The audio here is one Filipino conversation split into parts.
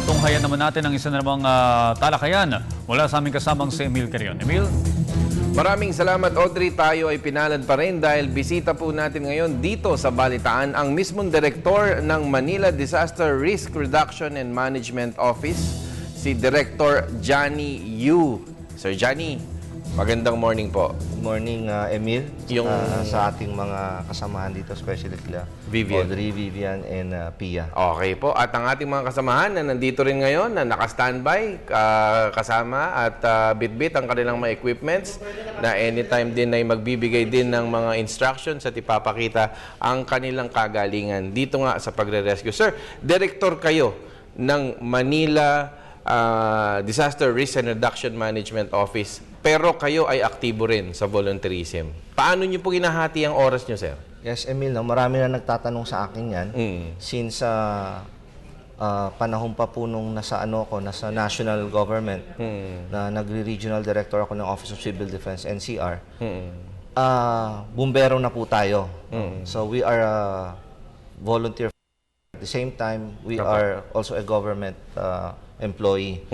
Tunghayan naman natin ang isa na namang talakayan mula sa aming kasamang si Emil Carion. Emil? Maraming salamat, Audrey. Tayo ay pinalad pa rin dahil bisita po natin ngayon dito sa Balitaan ang mismong direktor ng Manila Disaster Risk Reduction and Management Office, si Director Johnny Yu. Sir Johnny, magandang morning po. Good morning, Emil. Sa ating mga kasamahan dito, especially kila Vivian. Audrey, Vivian, and Pia. Okay po. At ang ating mga kasamahan na nandito rin ngayon, na naka-standby, kasama at bit-bit ang kanilang mga equipments na anytime din ay magbibigay din ng mga instructions at ipapakita ang kanilang kagalingan dito nga sa pagre-rescue. Sir, director kayo ng Manila Disaster Risk and Reduction Management Office, pero kayo ay aktibo rin sa volunteerism. Paano nyo po ginahati ang oras nyo, sir? Yes, Emil, no, marami na nagtatanong sa akin yan. Since panahon pa po nung nasa national government, na nagre-regional director ako ng Office of Civil Defense, NCR, bumbero na po tayo. So we are a volunteer. At the same time, we are also a government employee.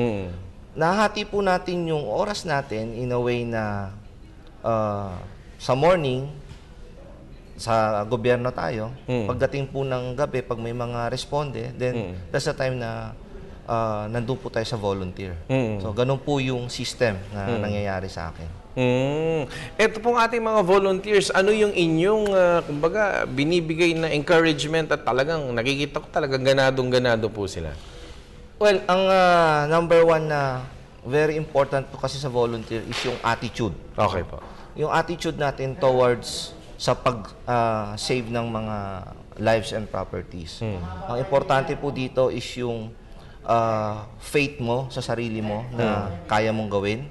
Nahati po natin yung oras natin in a way na sa morning, sa gobyerno tayo. Pagdating po ng gabi, pag may mga responde, then that's the time na nandun po tayo sa volunteer. So, ganun po yung system na nangyayari sa akin. Ito pong ating mga volunteers, ano yung inyong, kumbaga, binibigay na encouragement at talagang, nakikita ko talagang ganadong-ganado po sila? Well, ang number one na very important po kasi sa volunteer is yung attitude. Okay po. Yung attitude natin towards sa pag-save ng mga lives and properties. Ang importante po dito is yung faith mo sa sarili mo na kaya mong gawin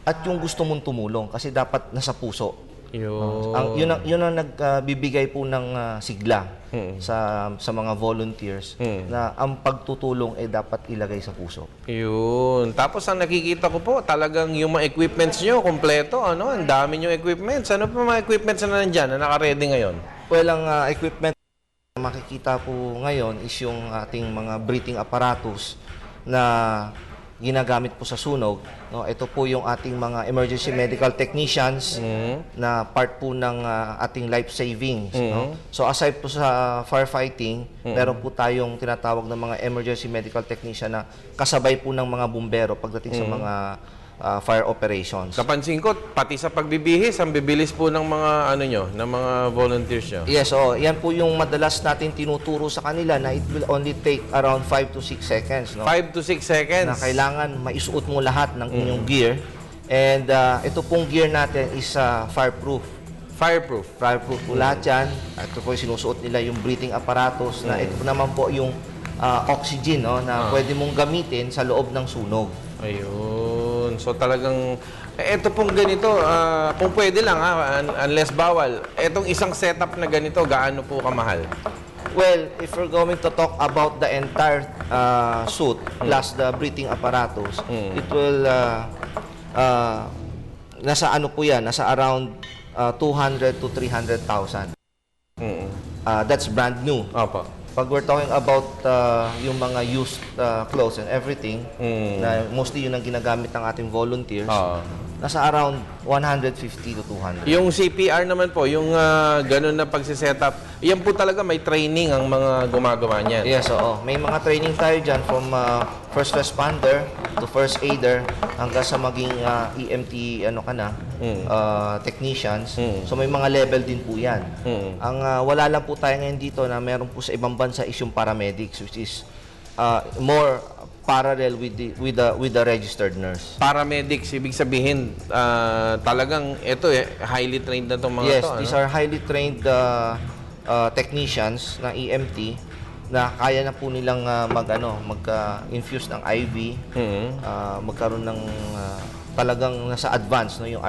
at yung gusto mong tumulong kasi dapat nasa puso. Yun ang nagbibigay po ng sigla sa mga volunteers na ang pagtutulong ay dapat ilagay sa puso. Yun. Tapos ang nakikita ko po, talagang yung mga equipments nyo, kompleto, ano? Ang dami nyo equipments. Ano pa mga equipments na nandyan na naka-ready ngayon? Well, ang equipment na makikita po ngayon is yung ating mga breathing apparatus na ginagamit po sa sunog. No? Ito po yung ating mga emergency medical technicians na part po ng ating life savings. No? So aside po sa firefighting, meron po tayong tinatawag na mga emergency medical technician na kasabay po ng mga bumbero pagdating sa mga fire operations. Kapansin ko, pati sa pagbibihis, ang bibilis po ng mga, ng mga volunteers nyo. Yes, yan po yung madalas natin tinuturo sa kanila na it will only take around 5 to 6 seconds. No? 5 to 6 seconds? Na kailangan maisuot mo lahat ng inyong gear. And ito pong gear natin is fireproof. Fireproof? Fireproof po lahat yan. Ito po yung sinusuot nila yung breathing apparatus na ito naman po yung oxygen na pwede mong gamitin sa loob ng sunog. Ayun. So talagang, eto pong ganito, kung pwede lang unless bawal, etong isang setup na ganito, gaano po kamahal? Well, if we're going to talk about the entire suit plus the breathing apparatus, it will, nasa ano po yan, nasa around 200 to 300,000. That's brand new. Opo. Pag we're talking about yung mga used clothes and everything, na mostly yun ang ginagamit ng ating volunteers, nasa around 150 to 200. Yung CPR naman po, yung ganun na pagsisetup, yan po talaga may training ang mga gumagawa niyan. Yes, oo. May mga training tayo dyan from first responder to first aider hanggang sa maging EMT technicians. So may mga level din po yan. Ang wala lang po tayo ngayon dito na meron po sa ibang bansa is yung paramedics, which is more parallel with the registered nurse. Paramedics, ibig sabihin, talagang ito highly trained na itong mga yes, to. These are highly trained technicians na EMT na kaya na po nilang mag-infuse ng IV, magkaroon ng talagang nasa advance, yung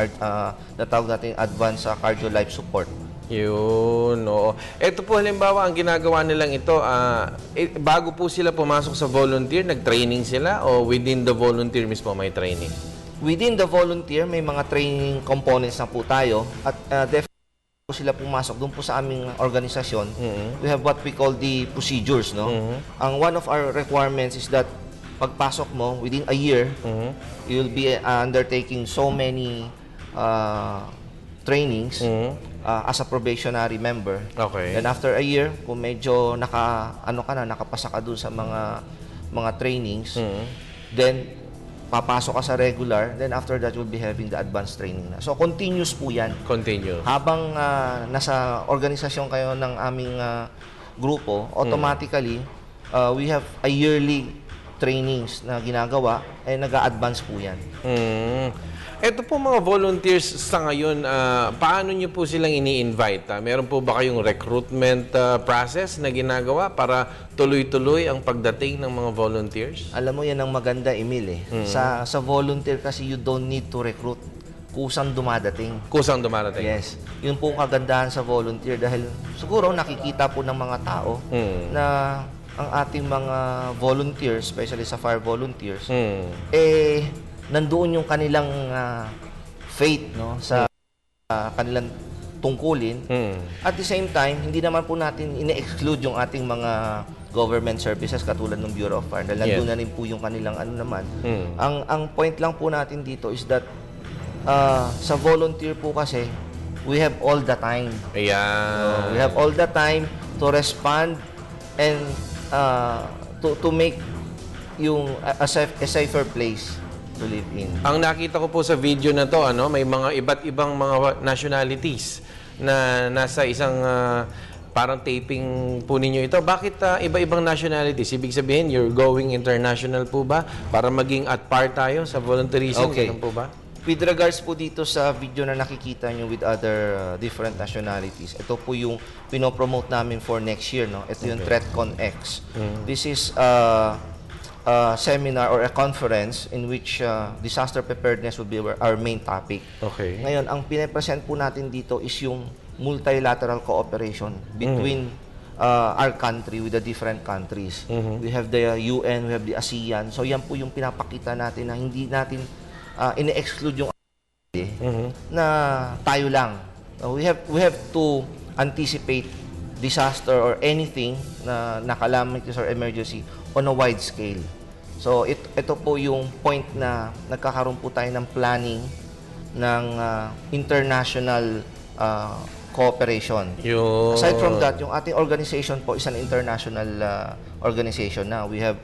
natawag natin advanced cardio life support. Yun, oo. Ito po halimbawa, ang ginagawa nilang ito, bago po sila pumasok sa volunteer, nag-training sila o within the volunteer mismo may training? Within the volunteer, may mga training components na po tayo at definitely sila pumasok doon po sa aming organisasyon, we have what we call the procedures, no? Ang one of our requirements is that pagpasok mo within a year, you'll be undertaking so many trainings as a probationary member. Okay. And after a year, kung medyo nakapasa ka doon sa mga trainings, then papasok ka sa regular, then after that, you'll be having the advanced training na. So, continuous po yan. Continue. Habang nasa organisasyon kayo ng aming grupo, automatically, we have a yearly trainings na ginagawa, and nag-a-advance po yan. Ito po mga volunteers sa ngayon, paano nyo po silang ini-invite? Meron po ba kayong recruitment process na ginagawa para tuloy-tuloy ang pagdating ng mga volunteers? Alam mo, yan ang maganda, Emil, eh. Sa volunteer kasi, you don't need to recruit. Kusang dumadating. Kusang dumarating? Yes. Yun po ang kagandahan sa volunteer dahil siguro nakikita po ng mga tao na ang ating mga volunteers, especially sa fire volunteers, nandoon yung kanilang faith, no, sa kanilang tungkulin. At the same time, hindi naman po natin ine-exclude yung ating mga government services katulad ng Bureau of Fire. Dahil nandun na rin po yung kanilang naman. Ang point lang po natin dito is that sa volunteer po kasi, we have all the time. Ayan. We have all the time to respond and to make yung a safer place to live in. Ang nakita ko po sa video na to, may mga iba't ibang mga nationalities na nasa isang parang taping po ninyo ito. Bakit iba-ibang nationalities? Ibig sabihin, you're going international po ba? Para maging at par tayo sa volunteerism? Okay. Ganun po ba? With regards po dito sa video na nakikita nyo with other different nationalities, ito po yung pinopromote namin for next year, no? Ito yung ThreatCon X. This is a seminar or a conference in which disaster preparedness will be our main topic. Okay. Ngayon, ang pinapresent po natin dito is yung multilateral cooperation between our country with the different countries. We have the UN, we have the ASEAN. So yan po yung pinapakita natin na hindi natin ine-exclude yung na tayo lang. We have to anticipate disaster or anything na calamities or emergency on a wide scale. So ito po yung point na nagkakaroon po tayo ng planning ng international cooperation. Aside from that, yung ating organization po is an international organization na. We have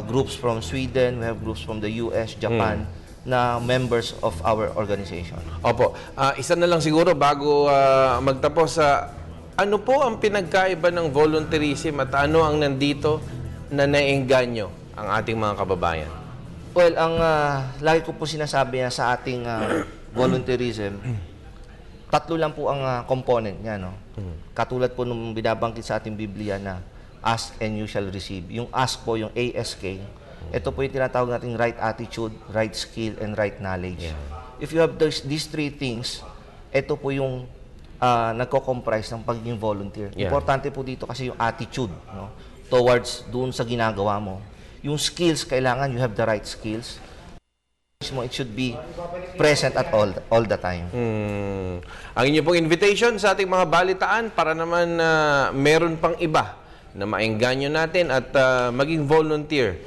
groups from Sweden, we have groups from the US, Japan, na members of our organization. Opo. Isa na lang siguro bago magtapos. Ano po ang pinagkaiba ng volunteerism at ano ang nandito na naengganyo ang ating mga kababayan? Well, ang lagi ko po sinasabi sa ating volunteerism, tatlo lang po ang component niya, no? Katulad po nung binabanggit sa ating Biblia na ask and you shall receive. Yung ask po, yung ASK, ito po yung tinatawag nating right attitude, right skill, and right knowledge. If you have these three things, ito po yung nagko-comprise ng pagiging volunteer. Importante po dito kasi yung attitude, no, towards doon sa ginagawa mo. Yung skills, kailangan you have the right skills. It should be present at all the time. Ang inyo pong invitation sa ating mga balitaan para naman meron pang iba na maengganyo natin at maging volunteer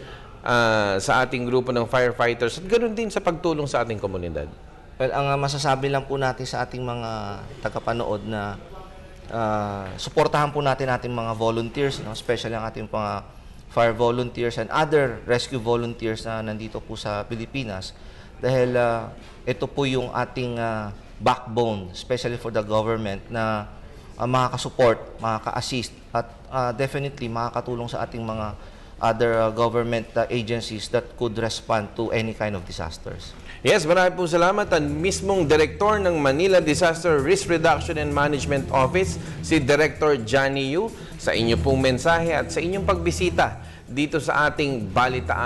sa ating grupo ng firefighters at ganoon din sa pagtulong sa ating komunidad. Well, ang masasabi lang po natin sa ating mga tagapanood na suportahan po natin ating mga volunteers, no? Especially ang ating mga fire volunteers and other rescue volunteers na nandito po sa Pilipinas dahil ito po yung ating backbone, especially for the government na makaka-support, makaka-assist at definitely makakatulong sa ating mga other government agencies that could respond to any kind of disasters. Yes, marami po salamat. Ang mismong Direktor ng Manila Disaster Risk Reduction and Management Office, si Director Johnny Yu, sa inyo pong mensahe at sa inyong pagbisita dito sa ating balitaan.